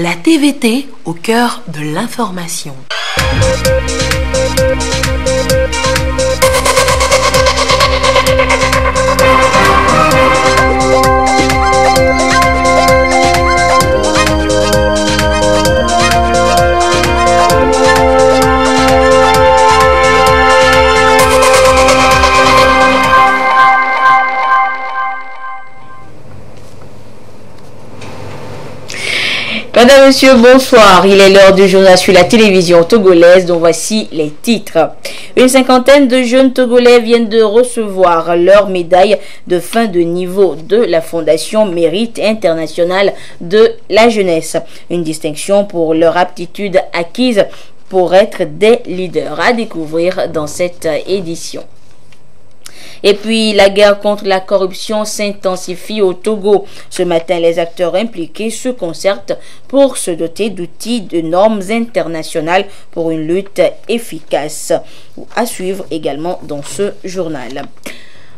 La TVT au cœur de l'information. Madame, Monsieur, bonsoir. Il est l'heure du journal sur la télévision togolaise dont voici les titres. Une cinquantaine de jeunes Togolais viennent de recevoir leur médaille de fin de niveau de la Fondation Mérite International de la Jeunesse. Une distinction pour leur aptitude acquise pour être des leaders à découvrir dans cette édition. Et puis, la guerre contre la corruption s'intensifie au Togo. Ce matin, les acteurs impliqués se concertent pour se doter d'outils de normes internationales pour une lutte efficace. À suivre également dans ce journal.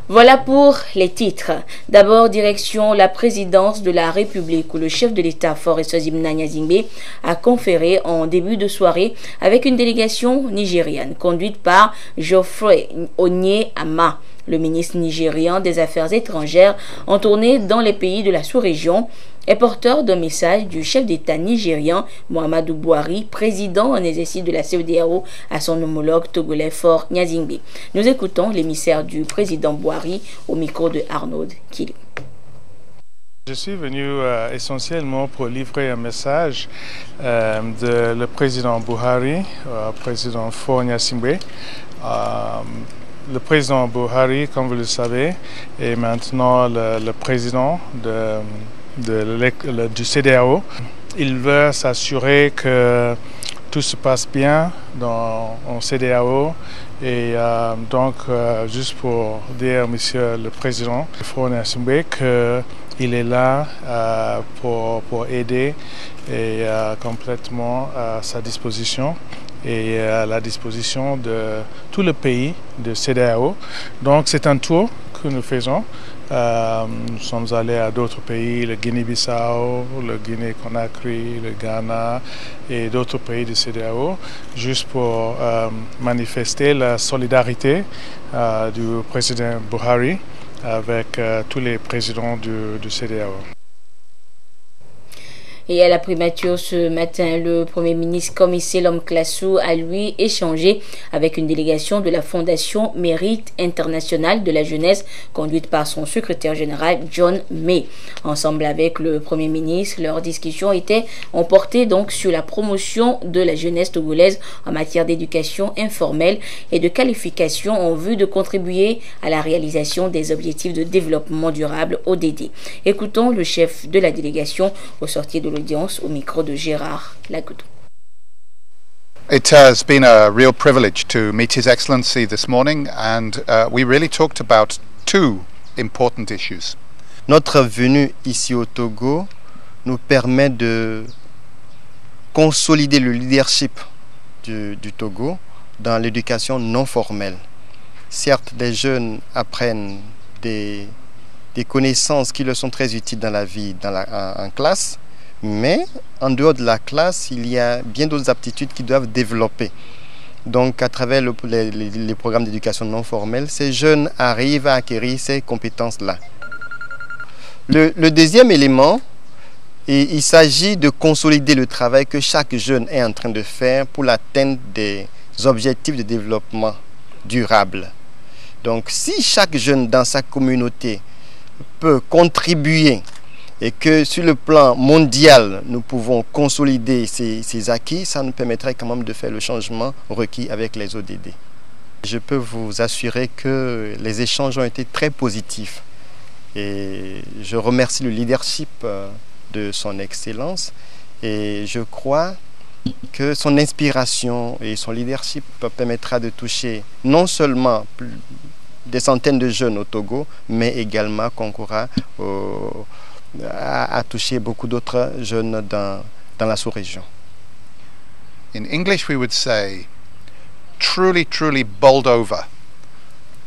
Voilà pour les titres. D'abord, direction la présidence de la République où le chef de l'État, Forest Osimhen Gnassingbé, a conféré en début de soirée avec une délégation nigériane conduite par Geoffrey Onyeama. Le ministre nigérian des Affaires étrangères, en tournée dans les pays de la sous-région, est porteur d'un message du chef d'État nigérian Muhammadu Buhari, président en exercice de la CEDEAO, à son homologue togolais Faure Gnassingbé. Nous écoutons l'émissaire du président Buhari au micro de Arnaud Kili. Je suis venu essentiellement pour livrer un message de le président Buhari, président Faure Gnassingbé. Le président Buhari, comme vous le savez, est maintenant le président du CEDEAO. Il veut s'assurer que tout se passe bien en CEDEAO et donc juste pour dire, monsieur le président Faure Gnassingbé, qu'il est là pour aider et complètement à sa disposition et à la disposition de tout le pays de CEDEAO. Donc c'est un tour que nous faisons. Nous sommes allés à d'autres pays, le Guinée-Bissau, le Guinée-Conakry, le Ghana et d'autres pays de CEDEAO, juste pour manifester la solidarité du président Buhari avec tous les présidents du CEDEAO. Et à la primature ce matin, le Premier ministre Commissaire Lom Klassou a lui échangé avec une délégation de la Fondation Mérite International de la Jeunesse conduite par son secrétaire général John May. Ensemble avec le Premier ministre, leurs discussions ont porté donc sur la promotion de la jeunesse togolaise en matière d'éducation informelle et de qualification en vue de contribuer à la réalisation des objectifs de développement durable ODD. Écoutons le chef de la délégation au sortir de l'audience au micro de Gérard Lagoudou. It has been a real privilege to meet His Excellency this morning, and we really talked about two important issues. Notre venue ici au Togo nous permet de consolider le leadership du Togo dans l'éducation non formelle. Certes, les jeunes apprennent des connaissances qui leur sont très utiles dans la vie en classe, mais en dehors de la classe, il y a bien d'autres aptitudes qu'ils doivent développer. Donc, à travers les programmes d'éducation non formelle, ces jeunes arrivent à acquérir ces compétences-là. Le deuxième élément, il s'agit de consolider le travail que chaque jeune est en train de faire pour l'atteinte des objectifs de développement durable. Donc, si chaque jeune dans sa communauté peut contribuer et que sur le plan mondial, nous pouvons consolider ces acquis, ça nous permettrait quand même de faire le changement requis avec les ODD. Je peux vous assurer que les échanges ont été très positifs et je remercie le leadership de son Excellence et je crois que son inspiration et son leadership permettra de toucher non seulement des centaines de jeunes au Togo, mais également concourra à toucher beaucoup d'autres jeunes dans la sous-région. In English we would say, truly, truly bowled over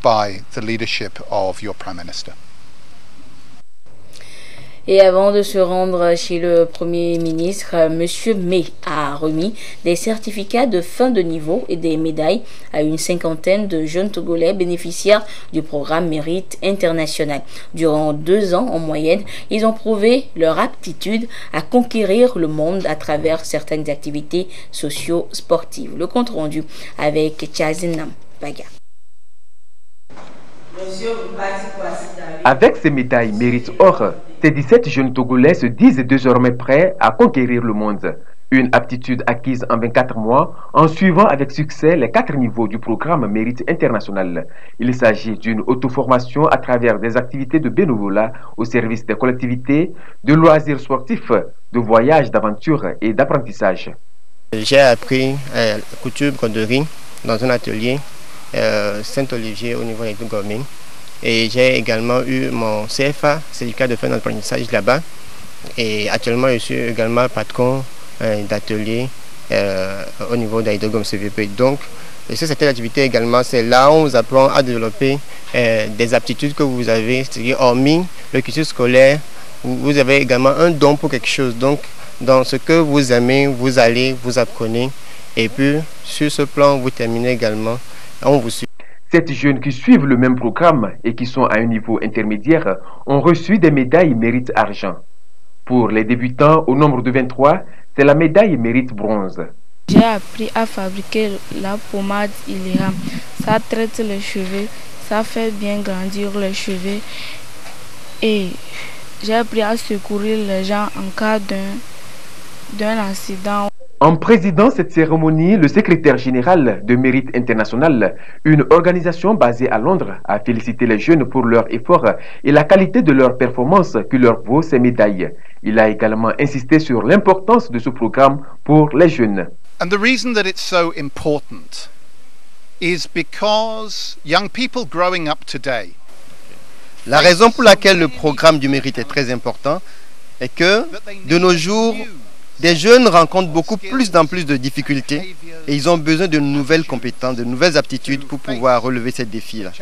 by the leadership of your Prime Minister. Et avant de se rendre chez le Premier ministre, M. May a remis des certificats de fin de niveau et des médailles à une cinquantaine de jeunes Togolais bénéficiaires du programme Mérite International. Durant 2 ans en moyenne, ils ont prouvé leur aptitude à conquérir le monde à travers certaines activités socio-sportives. Le compte rendu avec Chazinam Baga. Avec ces médailles Mérite Or, ces 17 jeunes Togolais se disent désormais prêts à conquérir le monde. Une aptitude acquise en 24 mois en suivant avec succès les 4 niveaux du programme Mérite International. Il s'agit d'une auto-formation à travers des activités de bénévolat au service des collectivités, de loisirs sportifs, de voyages, d'aventure et d'apprentissage. J'ai appris la couture broderie dans un atelier Saint-Olivier au niveau de Gourmet. Et j'ai également eu mon CFA, certificat de fin d'apprentissage là-bas. Et actuellement, je suis également patron d'atelier au niveau d'Aïdogom CVP. Donc, sur cette activité également, c'est là où on vous apprend à développer des aptitudes que vous avez, c'est-à-dire hormis le cursus scolaire, vous avez également un don pour quelque chose. Donc, dans ce que vous aimez, vous allez, vous apprenez. Et puis, sur ce plan, vous terminez également, on vous suit. 7 jeunes qui suivent le même programme et qui sont à un niveau intermédiaire ont reçu des médailles Mérite Argent. Pour les débutants, au nombre de 23, c'est la médaille Mérite Bronze. J'ai appris à fabriquer la pommade Ilham. Ça traite les cheveux, ça fait bien grandir les cheveux. Et j'ai appris à secourir les gens en cas d'un accident. En présidant cette cérémonie, le secrétaire général de Mérite International, une organisation basée à Londres, a félicité les jeunes pour leur effort et la qualité de leur performance qui leur vaut ces médailles. Il a également insisté sur l'importance de ce programme pour les jeunes. And the reason that it's so important is because young people growing up today. La raison pour laquelle le programme du mérite est très important est que de nos jours, des jeunes rencontrent beaucoup plus de difficultés et ils ont besoin de nouvelles compétences, de nouvelles aptitudes pour pouvoir relever ces défis-là.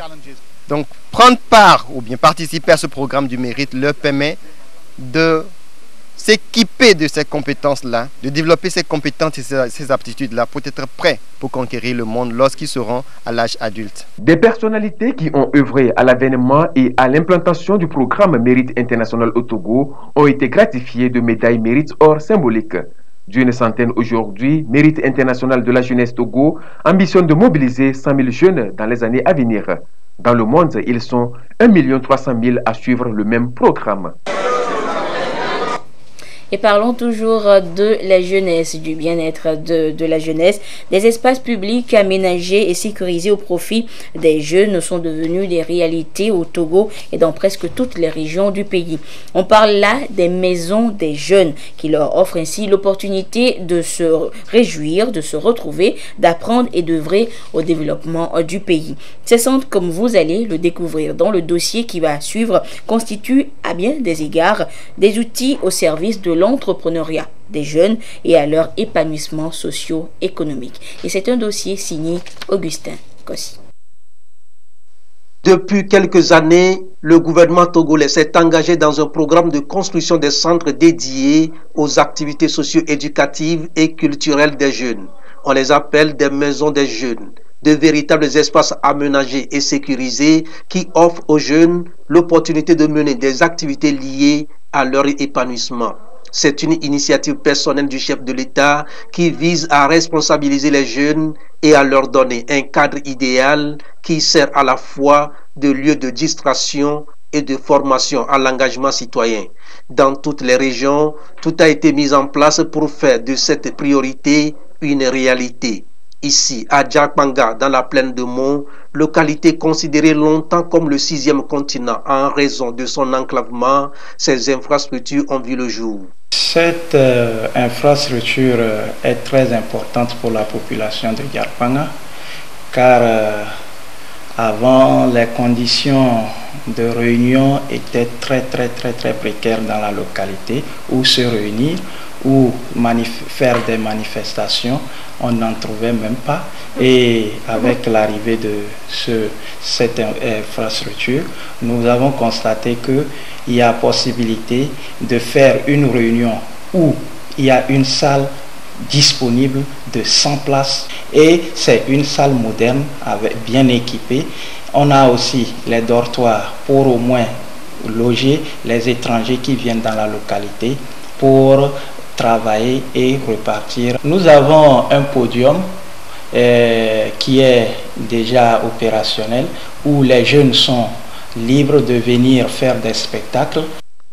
Donc, prendre part ou bien participer à ce programme du mérite leur permet de s'équiper de ces compétences-là, de développer ces compétences et ces aptitudes-là pour être prêts pour conquérir le monde lorsqu'ils seront à l'âge adulte. Des personnalités qui ont œuvré à l'avènement et à l'implantation du programme Mérite International au Togo ont été gratifiées de médailles Mérite Or symboliques. D'une centaine aujourd'hui, Mérite International de la jeunesse Togo ambitionne de mobiliser 100 000 jeunes dans les années à venir. Dans le monde, ils sont 1 300 000 à suivre le même programme. Et parlons toujours de la jeunesse, du bien-être de la jeunesse. Des espaces publics aménagés et sécurisés au profit des jeunes sont devenus des réalités au Togo et dans presque toutes les régions du pays. On parle là des maisons des jeunes qui leur offrent ainsi l'opportunité de se réjouir, de se retrouver, d'apprendre et d'œuvrer au développement du pays. Ces centres, comme vous allez le découvrir dans le dossier qui va suivre, constituent à bien des égards des outils au service de l'entrepreneuriat des jeunes et à leur épanouissement socio-économique. Et c'est un dossier signé Augustin Kossi. Depuis quelques années, le gouvernement togolais s'est engagé dans un programme de construction des centres dédiés aux activités socio-éducatives et culturelles des jeunes. On les appelle des maisons des jeunes, de véritables espaces aménagés et sécurisés qui offrent aux jeunes l'opportunité de mener des activités liées à leur épanouissement. C'est une initiative personnelle du chef de l'État qui vise à responsabiliser les jeunes et à leur donner un cadre idéal qui sert à la fois de lieu de distraction et de formation à l'engagement citoyen. Dans toutes les régions, tout a été mis en place pour faire de cette priorité une réalité. Ici, à Djakpanga, dans la plaine de Mont, localité considérée longtemps comme le 6e continent en raison de son enclavement, ces infrastructures ont vu le jour. Cette infrastructure est très importante pour la population de Djakpanga, car avant, les conditions de réunion étaient très précaires dans la localité, où se réunir, ou faire des manifestations, on n'en trouvait même pas. Et avec l'arrivée de cette infrastructure, nous avons constaté qu'il y a possibilité de faire une réunion où il y a une salle disponible de 100 places et c'est une salle moderne bien équipée. On a aussi les dortoirs pour au moins loger les étrangers qui viennent dans la localité pour travailler et repartir. Nous avons un podium qui est déjà opérationnel où les jeunes sont libres de venir faire des spectacles.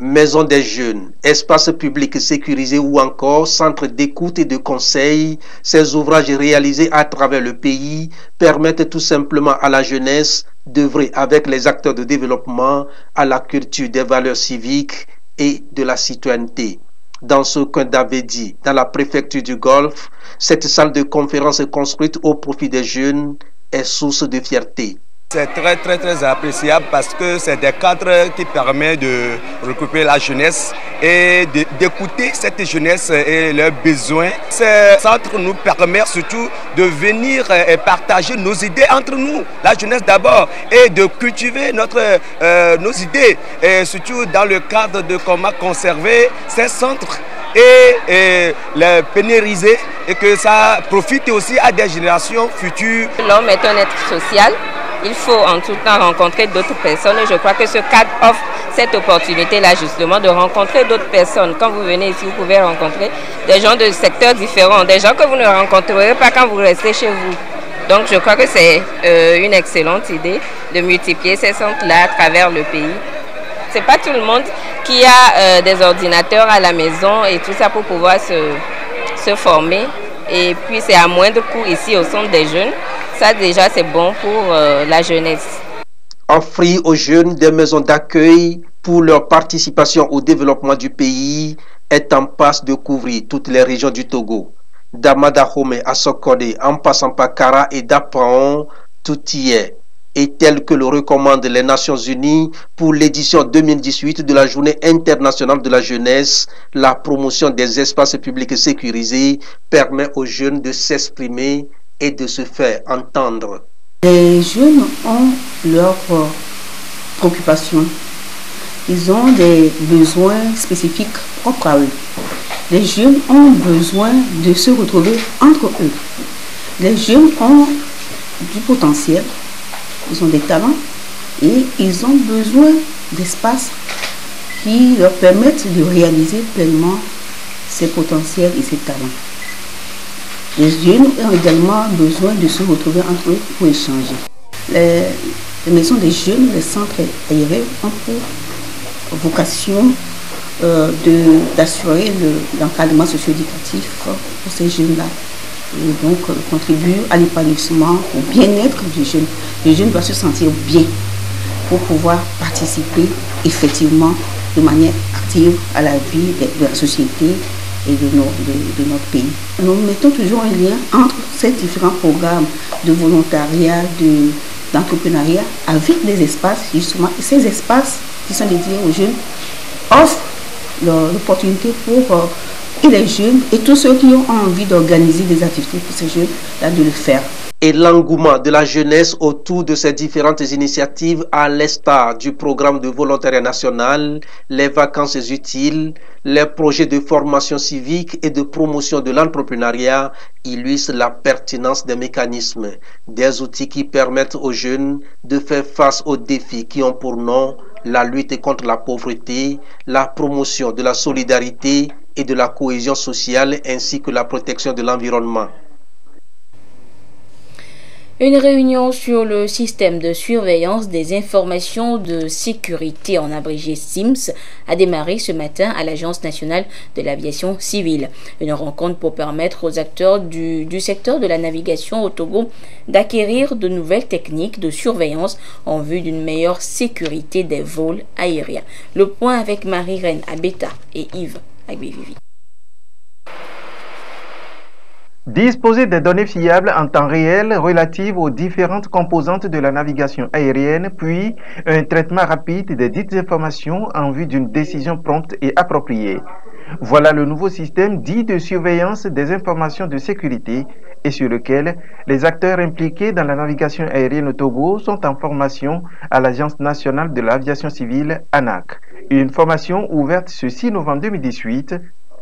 Maison des jeunes, espace public sécurisé ou encore centre d'écoute et de conseil, ces ouvrages réalisés à travers le pays permettent tout simplement à la jeunesse d'œuvrer avec les acteurs de développement à la culture des valeurs civiques et de la citoyenneté. Dans ce coin d'Abedi, dans la préfecture du Golfe, cette salle de conférence construite au profit des jeunes est source de fierté. C'est très appréciable parce que c'est des cadres qui permettent de recouper la jeunesse et d'écouter cette jeunesse et leurs besoins. Ce centre nous permet surtout de venir et partager nos idées entre nous, la jeunesse d'abord, et de cultiver nos idées, et surtout dans le cadre de comment conserver ces centres et les pérenniser et que ça profite aussi à des générations futures. L'homme est un être social. Il faut en tout temps rencontrer d'autres personnes et je crois que ce cadre offre cette opportunité-là justement de rencontrer d'autres personnes. Quand vous venez ici, vous pouvez rencontrer des gens de secteurs différents, des gens que vous ne rencontrerez pas quand vous restez chez vous. Donc je crois que c'est une excellente idée de multiplier ces centres-là à travers le pays. C'est pas tout le monde qui a des ordinateurs à la maison et tout ça pour pouvoir se former. Et puis c'est à moindre coût ici au centre des jeunes. Ça déjà c'est bon pour la jeunesse. Offrir aux jeunes des maisons d'accueil pour leur participation au développement du pays est en passe de couvrir toutes les régions du Togo. D'Amadahome à Sokode, en passant par Kara et d'Apaon, tout y est. Et tel que le recommandent les Nations Unies pour l'édition 2018 de la Journée internationale de la jeunesse, la promotion des espaces publics sécurisés permet aux jeunes de s'exprimer et de se faire entendre. Les jeunes ont leurs préoccupations. Ils ont des besoins spécifiques propres à eux. Les jeunes ont besoin de se retrouver entre eux. Les jeunes ont du potentiel, ils ont des talents et ils ont besoin d'espaces qui leur permettent de réaliser pleinement ces potentiels et ces talents. Les jeunes ont également besoin de se retrouver entre eux pour échanger. Les maisons des jeunes, les centres aérés ont pour vocation d'assurer l'encadrement socio-éducatif pour ces jeunes-là. Et donc contribuent à l'épanouissement, au bien-être du jeune. Le jeune doit se sentir bien pour pouvoir participer effectivement de manière active à la vie de la société et de notre pays. Nous mettons toujours un lien entre ces différents programmes de volontariat, d'entrepreneuriat avec des espaces justement. Et ces espaces qui sont dédiés aux jeunes offrent l'opportunité pour les jeunes et tous ceux qui ont envie d'organiser des activités pour ces jeunes là de le faire. Et l'engouement de la jeunesse autour de ces différentes initiatives, à l'instar du programme de volontariat national, les vacances utiles, les projets de formation civique et de promotion de l'entrepreneuriat, illustrent la pertinence des mécanismes, des outils qui permettent aux jeunes de faire face aux défis qui ont pour nom la lutte contre la pauvreté, la promotion de la solidarité et de la cohésion sociale ainsi que la protection de l'environnement. Une réunion sur le système de surveillance des informations de sécurité, en abrégé SIMS, a démarré ce matin à l'Agence nationale de l'aviation civile. Une rencontre pour permettre aux acteurs du secteur de la navigation au Togo d'acquérir de nouvelles techniques de surveillance en vue d'une meilleure sécurité des vols aériens. Le point avec Marie-Reine Abeta et Yves Agbevivi. Disposer des données fiables en temps réel relatives aux différentes composantes de la navigation aérienne, puis un traitement rapide des dites informations en vue d'une décision prompte et appropriée. Voilà le nouveau système dit de surveillance des informations de sécurité et sur lequel les acteurs impliqués dans la navigation aérienne au Togo sont en formation à l'Agence nationale de l'aviation civile ANAC. Une formation ouverte ce 6 novembre 2018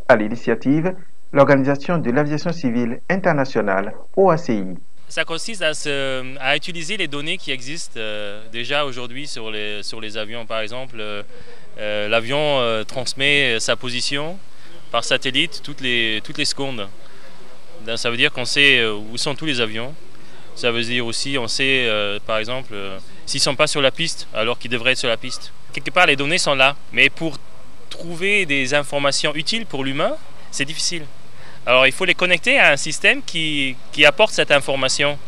à l'initiative l'Organisation de l'aviation civile internationale, OACI. Ça consiste à utiliser les données qui existent déjà aujourd'hui sur les avions. Par exemple, l'avion transmet sa position par satellite toutes les secondes. Donc, ça veut dire qu'on sait où sont tous les avions. Ça veut dire aussi on sait, par exemple, s'ils ne sont pas sur la piste alors qu'ils devraient être sur la piste. Quelque part, les données sont là. Mais pour trouver des informations utiles pour l'humain, c'est difficile. Alors il faut les connecter à un système qui apporte cette information.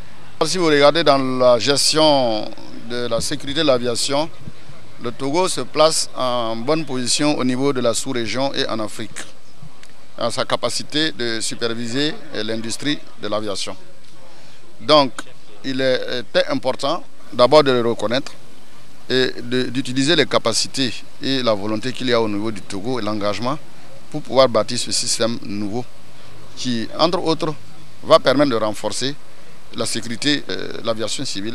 Si vous regardez dans la gestion de la sécurité de l'aviation, le Togo se place en bonne position au niveau de la sous-région et en Afrique, en sa capacité de superviser l'industrie de l'aviation. Donc il était important d'abord de le reconnaître et d'utiliser les capacités et la volonté qu'il y a au niveau du Togo et l'engagement pour pouvoir bâtir ce système nouveau qui, entre autres, va permettre de renforcer la sécurité de l'aviation civile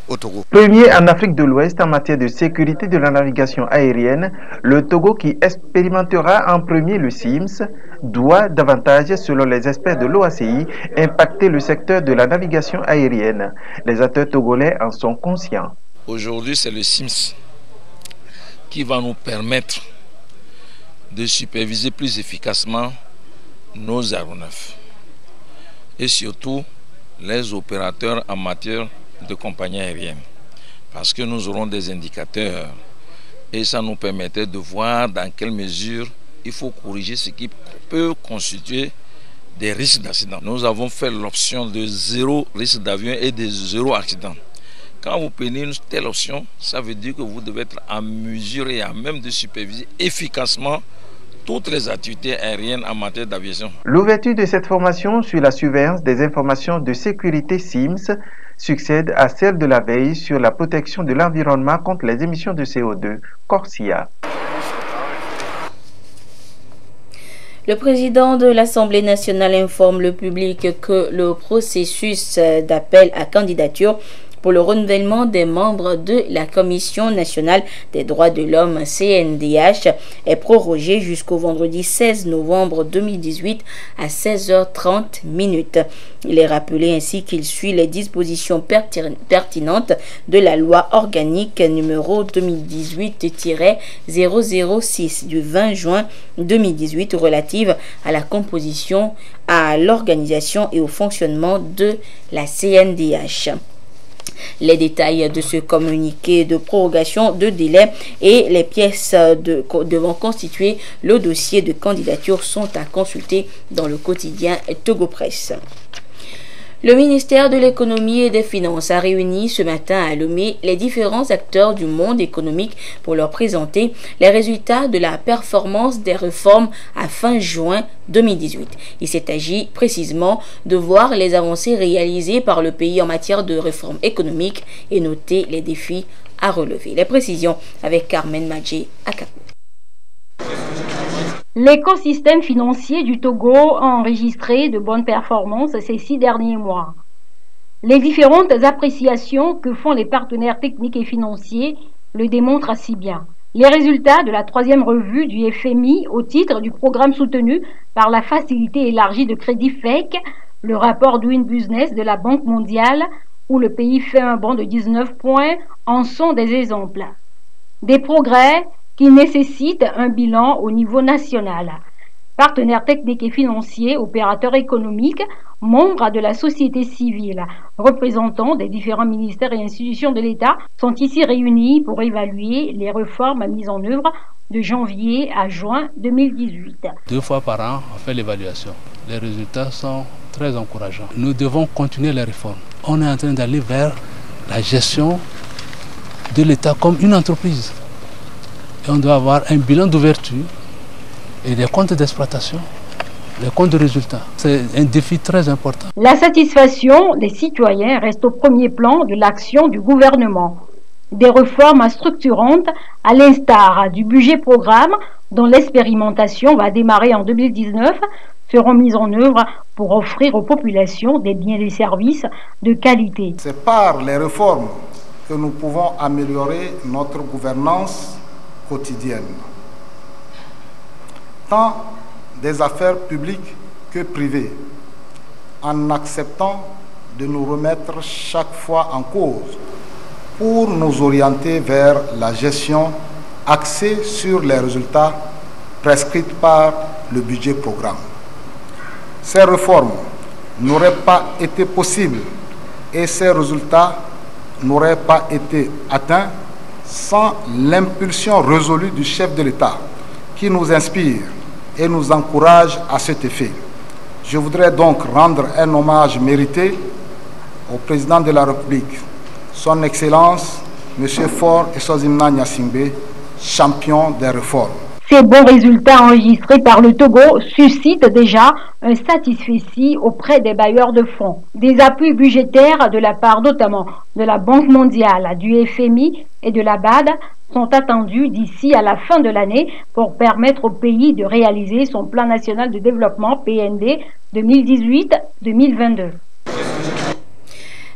au Togo. Premier en Afrique de l'Ouest en matière de sécurité de la navigation aérienne, le Togo qui expérimentera en premier le SIMS doit davantage, selon les experts de l'OACI, impacter le secteur de la navigation aérienne. Les acteurs togolais en sont conscients. Aujourd'hui, c'est le SIMS qui va nous permettre de superviser plus efficacement nos aéronefs et surtout les opérateurs en matière de compagnie aérienne, parce que nous aurons des indicateurs et ça nous permettait de voir dans quelle mesure il faut corriger ce qui peut constituer des risques d'accident. Nous avons fait l'option de 0 risque d'avion et de 0 accident. Quand vous prenez une telle option, ça veut dire que vous devez être en mesure et à même de superviser efficacement toutes les activités aériennes en matière d'aviation. L'ouverture de cette formation sur la surveillance des informations de sécurité SIMS succède à celle de la veille sur la protection de l'environnement contre les émissions de CO2, Corsia. Le président de l'Assemblée nationale informe le public que le processus d'appel à candidature pour le renouvellement des membres de la Commission nationale des droits de l'homme CNDH est prorogé jusqu'au vendredi 16 novembre 2018 à 16h30. Il est rappelé ainsi qu'il suit les dispositions pertinentes de la loi organique numéro 2018-006 du 20 juin 2018 relative à la composition, à l'organisation et au fonctionnement de la CNDH. Les détails de ce communiqué de prorogation de délai et les pièces devant constituer le dossier de candidature sont à consulter dans le quotidien Togo Presse. Le ministère de l'économie et des finances a réuni ce matin à Lomé les différents acteurs du monde économique pour leur présenter les résultats de la performance des réformes à fin juin 2018. Il s'est agi précisément de voir les avancées réalisées par le pays en matière de réformes économiques et noter les défis à relever. Les précisions avec Carmen Madjé Akapo. L'écosystème financier du Togo a enregistré de bonnes performances ces 6 derniers mois. Les différentes appréciations que font les partenaires techniques et financiers le démontrent assez bien. Les résultats de la 3e revue du FMI au titre du programme soutenu par la facilité élargie de crédit FEC, le rapport Doing Business de la Banque mondiale, où le pays fait un bond de 19 points, en sont des exemples. Des progrès qui nécessite un bilan au niveau national. Partenaires techniques et financiers, opérateurs économiques, membres de la société civile, représentants des différents ministères et institutions de l'État sont ici réunis pour évaluer les réformes mises en œuvre de janvier à juin 2018. 2 fois par an, on fait l'évaluation. Les résultats sont très encourageants. Nous devons continuer les réformes. On est en train d'aller vers la gestion de l'État comme une entreprise. Et on doit avoir un bilan d'ouverture et des comptes d'exploitation, les comptes de résultats. C'est un défi très important. La satisfaction des citoyens reste au premier plan de l'action du gouvernement. Des réformes structurantes, à l'instar du budget programme, dont l'expérimentation va démarrer en 2019, seront mises en œuvre pour offrir aux populations des biens et services de qualité. C'est par les réformes que nous pouvons améliorer notre gouvernance quotidienne, tant des affaires publiques que privées, en acceptant de nous remettre chaque fois en cause pour nous orienter vers la gestion axée sur les résultats prescrits par le budget programme. Ces réformes n'auraient pas été possibles et ces résultats n'auraient pas été atteints sans l'impulsion résolue du chef de l'État qui nous inspire et nous encourage à cet effet. Je voudrais donc rendre un hommage mérité au président de la République, son Excellence, M. Faure Essouzimna Gnassingbé, champion des réformes. Ces bons résultats enregistrés par le Togo suscitent déjà un satisfecit auprès des bailleurs de fonds. Des appuis budgétaires de la part notamment de la Banque mondiale, du FMI et de la BAD sont attendus d'ici à la fin de l'année pour permettre au pays de réaliser son plan national de développement PND 2018-2022.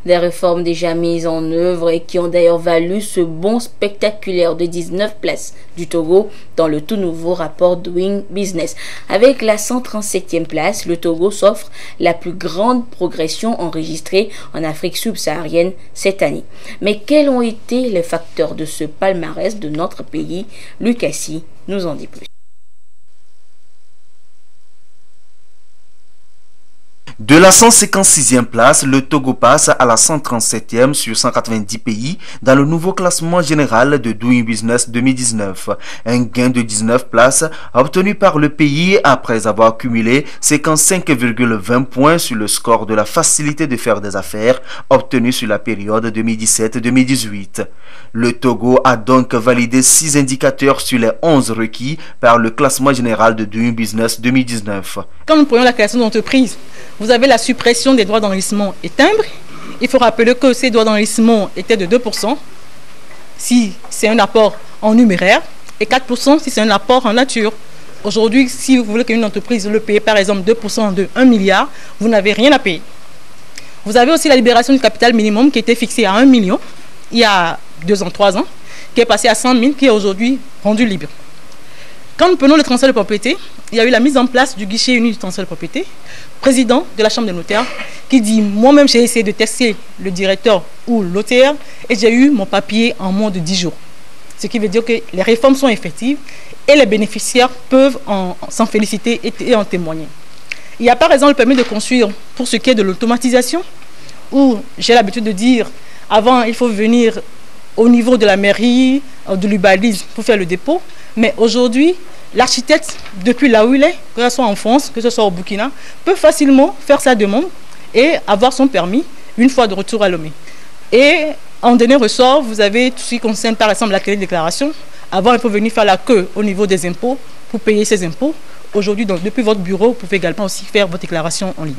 Des réformes déjà mises en œuvre et qui ont d'ailleurs valu ce bond spectaculaire de 19 places du Togo dans le tout nouveau rapport Doing Business. Avec la 137e place, le Togo s'offre la plus grande progression enregistrée en Afrique subsaharienne cette année. Mais quels ont été les facteurs de ce palmarès de notre pays? Lucassi nous en dit plus. De la 156e place, le Togo passe à la 137e sur 190 pays dans le nouveau classement général de Doing Business 2019. Un gain de 19 places obtenu par le pays après avoir cumulé 55,20 points sur le score de la facilité de faire des affaires obtenu sur la période 2017-2018. Le Togo a donc validé 6 indicateurs sur les 11 requis par le classement général de Doing Business 2019. Quand nous prenons la création d'entreprise, vous avez la suppression des droits d'enregistrement et timbres. Il faut rappeler que ces droits d'enregistrement étaient de 2% si c'est un apport en numéraire et 4% si c'est un apport en nature. Aujourd'hui, si vous voulez qu'une entreprise le paye par exemple 2% de 1 milliard, vous n'avez rien à payer. Vous avez aussi la libération du capital minimum qui était fixée à 1 million il y a 2 ans, 3 ans, qui est passé à 100 000, qui est aujourd'hui rendu libre. Quand nous prenons le transfert de propriété, il y a eu la mise en place du guichet unique du transfert de propriété. Président de la Chambre des notaires qui dit, moi-même j'ai essayé de tester le directeur ou l'OTR et j'ai eu mon papier en moins de 10 jours. Ce qui veut dire que les réformes sont effectives et les bénéficiaires peuvent s'en féliciter et en témoigner. Il y a par exemple le permis de construire pour ce qui est de l'automatisation, où j'ai l'habitude de dire, avant il faut venir au niveau de la mairie, de l'urbanisme pour faire le dépôt, mais aujourd'hui, l'architecte, depuis là où il est, que ce soit en France, que ce soit au Burkina, peut facilement faire sa demande et avoir son permis une fois de retour à Lomé. Et en dernier ressort, vous avez tout ce qui concerne par exemple la déclaration. Avant, il faut venir faire la queue au niveau des impôts pour payer ses impôts. Aujourd'hui, depuis votre bureau, vous pouvez également aussi faire votre déclaration en ligne.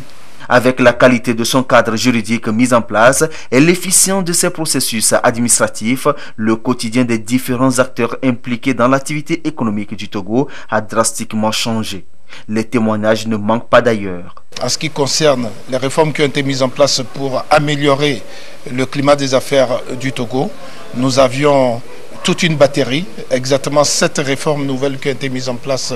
Avec la qualité de son cadre juridique mis en place et l'efficience de ses processus administratifs, le quotidien des différents acteurs impliqués dans l'activité économique du Togo a drastiquement changé. Les témoignages ne manquent pas d'ailleurs. En ce qui concerne les réformes qui ont été mises en place pour améliorer le climat des affaires du Togo, nous avions toute une batterie, exactement 7 réformes nouvelles qui ont été mises en place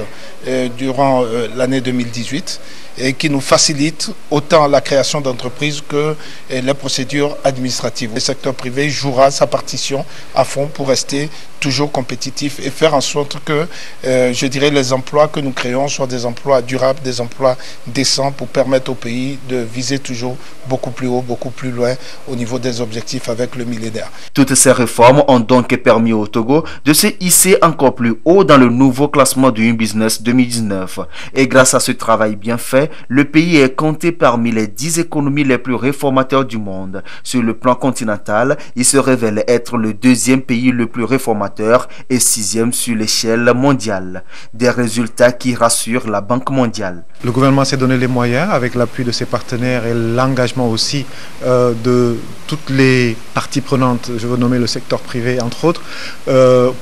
durant l'année 2018 et qui nous facilitent autant la création d'entreprises que les procédures administratives. Le secteur privé jouera sa partition à fond pour rester toujours compétitif et faire en sorte que, je dirais, les emplois que nous créons soient des emplois durables, des emplois décents pour permettre au pays de viser toujours beaucoup plus haut, beaucoup plus loin au niveau des objectifs avec le millénaire. Toutes ces réformes ont donc permis au Togo de se hisser encore plus haut dans le nouveau classement du Business 2019. Et grâce à ce travail bien fait, fait, le pays est compté parmi les 10 économies les plus réformateurs du monde. Sur le plan continental, il se révèle être le 2e pays le plus réformateur et 6e sur l'échelle mondiale. Des résultats qui rassurent la Banque mondiale. Le gouvernement s'est donné les moyens, avec l'appui de ses partenaires et l'engagement aussi de toutes les parties prenantes, je veux nommer le secteur privé entre autres,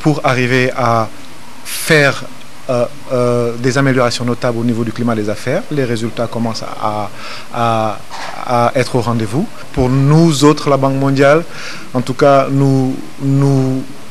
pour arriver à faire des améliorations notables au niveau du climat des affaires. Les résultats commencent à être au rendez-vous. Pour nous autres, la Banque mondiale, en tout cas, nous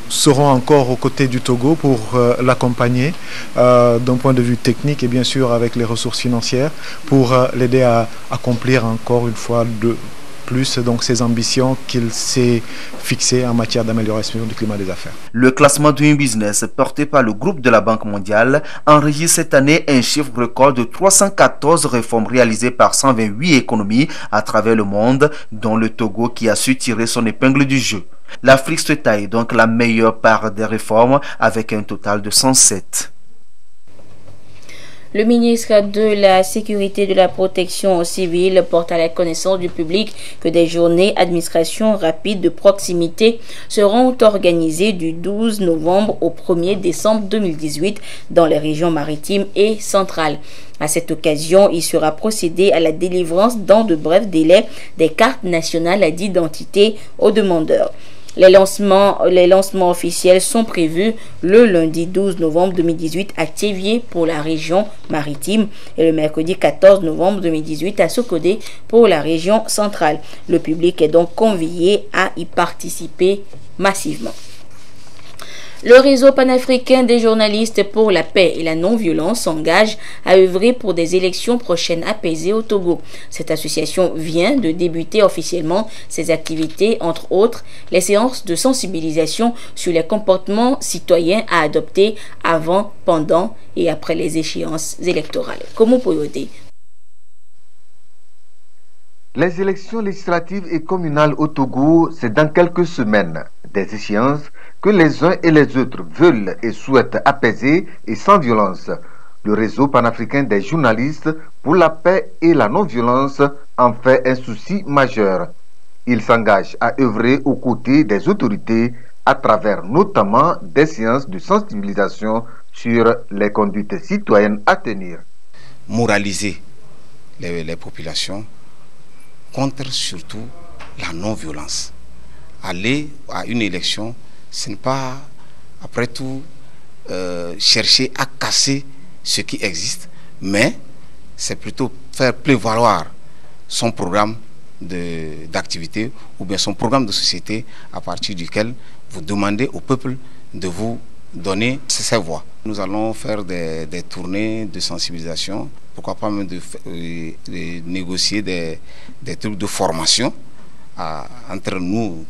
serons encore aux côtés du Togo pour l'accompagner d'un point de vue technique et bien sûr avec les ressources financières pour l'aider à accomplir encore une fois de plus donc ses ambitions qu'il s'est fixées en matière d'amélioration du climat des affaires. Le classement Doing Business porté par le groupe de la Banque mondiale enregistre cette année un chiffre record de 314 réformes réalisées par 128 économies à travers le monde, dont le Togo qui a su tirer son épingle du jeu. L'Afrique se taille donc la meilleure part des réformes avec un total de 107. Le ministre de la Sécurité et de la Protection civile porte à la connaissance du public que des journées administration rapide de proximité seront organisées du 12 novembre au 1er décembre 2018 dans les régions maritimes et centrales. À cette occasion, il sera procédé à la délivrance dans de brefs délais des cartes nationales d'identité aux demandeurs. Les lancements officiels sont prévus le lundi 12 novembre 2018 à Thiévié pour la région maritime et le mercredi 14 novembre 2018 à Sokodé pour la région centrale. Le public est donc convié à y participer massivement. Le réseau panafricain des journalistes pour la paix et la non-violence s'engage à œuvrer pour des élections prochaines apaisées au Togo. Cette association vient de débuter officiellement ses activités, entre autres les séances de sensibilisation sur les comportements citoyens à adopter avant, pendant et après les échéances électorales. Comment Poyodé. Les élections législatives et communales au Togo, c'est dans quelques semaines. Des échéances que les uns et les autres veulent et souhaitent apaiser et sans violence. Le réseau panafricain des journalistes pour la paix et la non-violence en fait un souci majeur. Il s'engage à œuvrer aux côtés des autorités à travers notamment des séances de sensibilisation sur les conduites citoyennes à tenir. Moraliser les populations contre surtout la non-violence. Aller à une élection, ce n'est pas, après tout, chercher à casser ce qui existe, mais c'est plutôt faire prévaloir son programme d'activité ou bien son programme de société à partir duquel vous demandez au peuple de vous donner ses voix. Nous allons faire des tournées de sensibilisation, pourquoi pas même de négocier des trucs de formation entre nous,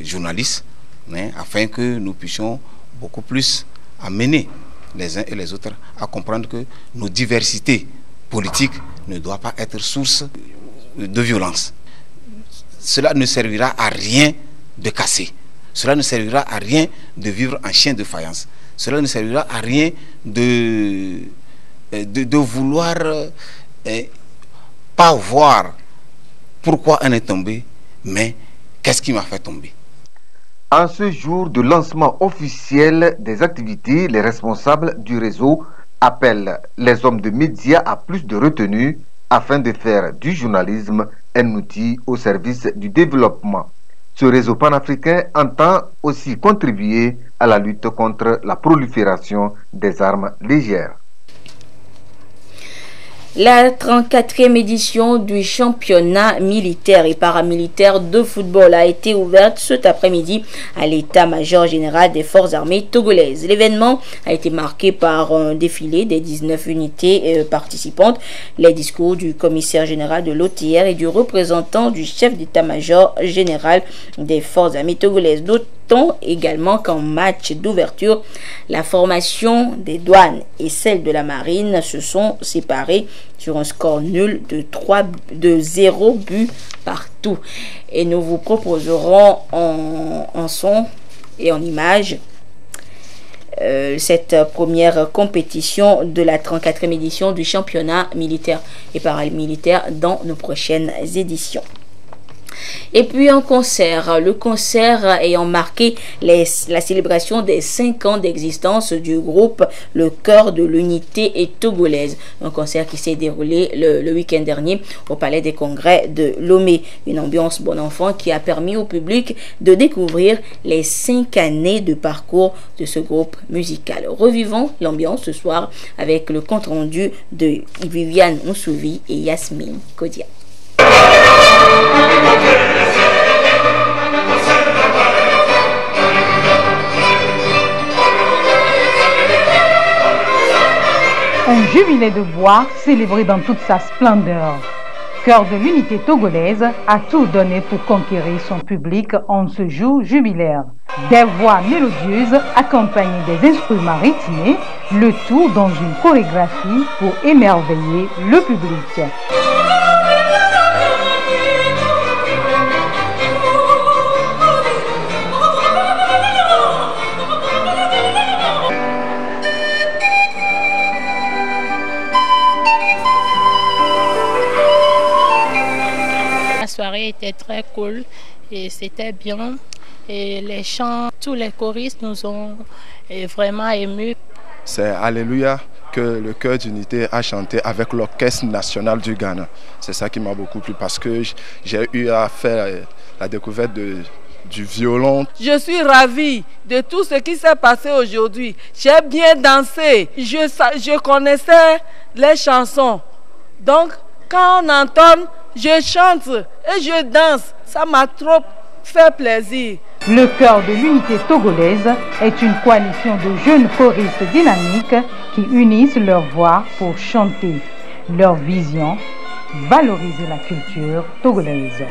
journalistes, afin que nous puissions beaucoup plus amener les uns et les autres à comprendre que nos diversités politiques ne doivent pas être source de violence. Cela ne servira à rien de casser. Cela ne servira à rien de vivre en chien de faïence. Cela ne servira à rien de vouloir pas voir pourquoi on est tombé, mais qu'est-ce qui m'a fait tomber. En ce jour de lancement officiel des activités, les responsables du réseau appellent les hommes de médias à plus de retenue afin de faire du journalisme un outil au service du développement. Ce réseau panafricain entend aussi contribuer à la lutte contre la prolifération des armes légères. La 34e édition du championnat militaire et paramilitaire de football a été ouverte cet après-midi à l'état-major général des forces armées togolaises. L'événement a été marqué par un défilé des 19 unités participantes, les discours du commissaire général de l'OTR et du représentant du chef d'état-major général des forces armées togolaises. Notons également qu'en match d'ouverture, la formation des douanes et celle de la marine se sont séparées sur un score nul de 0 but partout. Et nous vous proposerons en son et en image cette première compétition de la 34e édition du championnat militaire et paramilitaire dans nos prochaines éditions. Et puis un concert, le concert ayant marqué la célébration des 5 ans d'existence du groupe Le Chœur de l'Unité Togolaise. Un concert qui s'est déroulé le week-end dernier au Palais des Congrès de Lomé. Une ambiance bon enfant qui a permis au public de découvrir les 5 années de parcours de ce groupe musical. Revivons l'ambiance ce soir avec le compte-rendu de Viviane Moussouvi et Yasmine Kodia. Un jubilé de bois célébré dans toute sa splendeur. Chœur de l'Unité Togolaise a tout donné pour conquérir son public en ce jour jubilaire. Des voix mélodieuses accompagnées des instruments rythmés, le tout dans une chorégraphie pour émerveiller le public. La soirée était très cool et c'était bien. Et les chants, tous les choristes nous ont vraiment émus. C'est Alléluia que le Chœur d'Unité a chanté avec l'Orchestre National du Ghana. C'est ça qui m'a beaucoup plu parce que j'ai eu à faire la découverte du violon. Je suis ravie de tout ce qui s'est passé aujourd'hui. J'ai bien dansé. Je connaissais les chansons. Donc, quand on entend, je chante et je danse. Ça m'a trop fait plaisir. Le Chœur de l'Unité Togolaise est une coalition de jeunes choristes dynamiques qui unissent leurs voix pour chanter leur vision, valoriser la culture togolaise.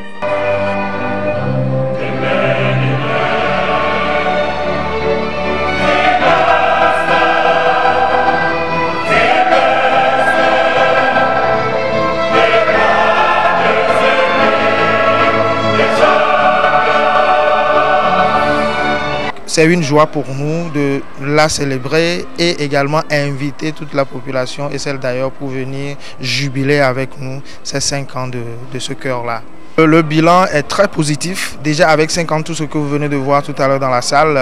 C'est une joie pour nous de la célébrer et également inviter toute la population et celle d'ailleurs pour venir jubiler avec nous ces 5 ans de ce chœur-là. Le bilan est très positif. Déjà avec 5 ans, tout ce que vous venez de voir tout à l'heure dans la salle,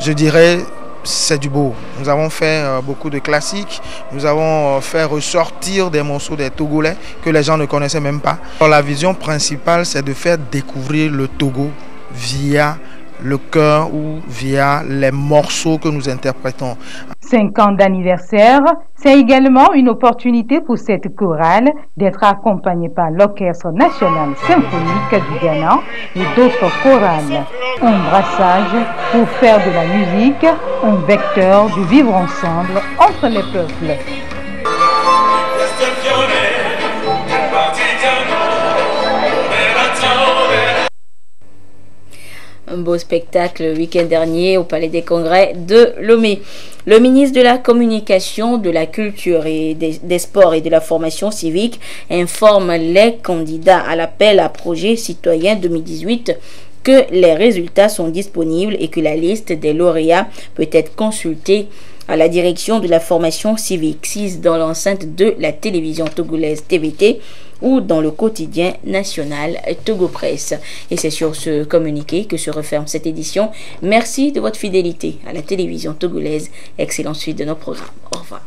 je dirais c'est du beau. Nous avons fait beaucoup de classiques, nous avons fait ressortir des morceaux des Togolais que les gens ne connaissaient même pas. Alors, la vision principale, c'est de faire découvrir le Togo via le chœur ou via les morceaux que nous interprétons. 5 ans d'anniversaire, c'est également une opportunité pour cette chorale d'être accompagnée par l'Orchestre National Symphonique du Ghana et d'autres chorales. Un brassage pour faire de la musique un vecteur du vivre ensemble entre les peuples. Un beau spectacle le week-end dernier au Palais des Congrès de Lomé. Le ministre de la Communication, de la Culture et des Sports et de la Formation civique informe les candidats à l'appel à projet citoyen 2018 que les résultats sont disponibles et que la liste des lauréats peut être consultée à la direction de la formation civique 6 dans l'enceinte de la télévision togolaise TVT ou dans le quotidien national Togo Presse. Et c'est sur ce communiqué que se referme cette édition. Merci de votre fidélité à la télévision togolaise. Excellente suite de nos programmes. Au revoir.